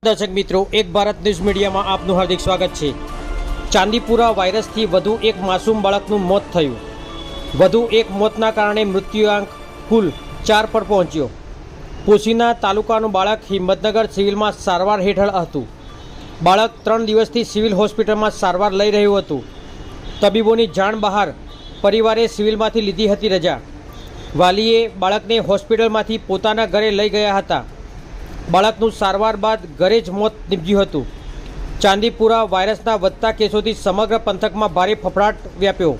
દર્શક મિત્રો, એક ભારત ન્યૂઝ મીડિયામાં આપનું હાર્દિક સ્વાગત છે। ચાંદીપુરા વાયરસથી વધુ એક માસૂમ બાળકનું મોત થયું। વધુ એક મોતના કારણે મૃત્યુઆંક કુલ 4 પર પહોંચ્યો। પોશીના તાલુકાનું બાળક હિંમતનગર સિવિલમાં સારવાર હેઠળ હતું। બાળક 3 દિવસથી સિવિલ હોસ્પિટલમાં સારવાર લઈ રહ્યું હતું। તબીબોની જાણ બહાર પરિવારે સિવિલમાંથી લીધી હતી રજા। વાલીએ બાળકને હોસ્પિટલમાંથી પોતાના ઘરે લઈ ગયા હતા। બાળકનું સારવાર બાદ ઘરે જ મોત નીપજ્યું હતું। ચાંદીપુરા વાયરસના વધતા કેસોથી સમગ્ર પંથકમાં ભારે ફફડાટ વ્યાપ્યો।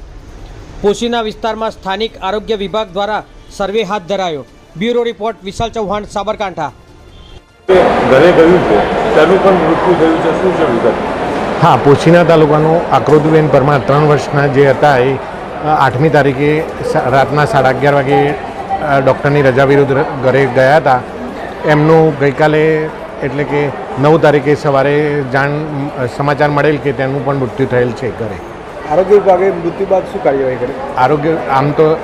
પોશીના વિસ્તારમાં સ્થાનિક આરોગ્ય વિભાગ દ્વારા સર્વે હાથ ધરાયો। બ્યુરો રિપોર્ટ વિશાલ ચૌહાણ, સાબરકાંઠા। ઘરે ગયું છે તેનું પણ મૃત્યુ થયું છે, શું છે વિગત? હા, પોશીના તાલુકાનું આકૃતિબેન પરમાર 3 વર્ષના જે હતા એ 8મી તારીખે રાતના 11:30 વાગે ડૉક્ટરની રજા વિરુદ્ધ ઘરે ગયા હતા। એમનું ગઈકાલે એટલે કે 9 તારીખે સવારે સમાચાર મળેલ કે તેનું પણ મૃત્યુ થયેલ છે ઘરે। આરોગ્ય વિભાગે મૃત્યુ બાદ શું કાર્યવાહી કરી?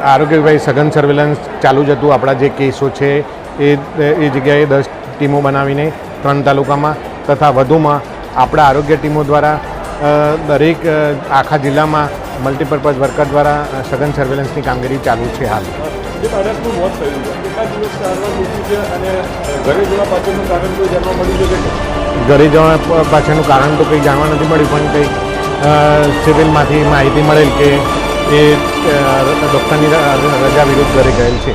આરોગ્ય વિભાગે સઘન સર્વેલન્સ ચાલુ જ હતું। આપણા જે કેસો છે એ જગ્યાએ 10 ટીમો બનાવીને 3 તાલુકામાં તથા વધુમાં આપણા આરોગ્ય ટીમો દ્વારા દરેક આખા જિલ્લામાં મલ્ટીપર્પઝ વર્કર દ્વારા સઘન સર્વેલન્સની કામગીરી ચાલુ છે હાલ। જે બાળકનું મોત થયું છે કેટલા દિવસ સારવાર મૂક્યું છે અને ઘરે જવા પાછળનું કારણ કોઈ જાણવા મળ્યું છે કે? ઘરે જવા પાછળનું કારણ તો કંઈ જાણવા નથી મળ્યું, પણ કંઈ સિવિલમાંથી માહિતી મળેલ કે એ ડૉક્ટરની રજા વિરુદ્ધ ઘરે ગયેલ છે।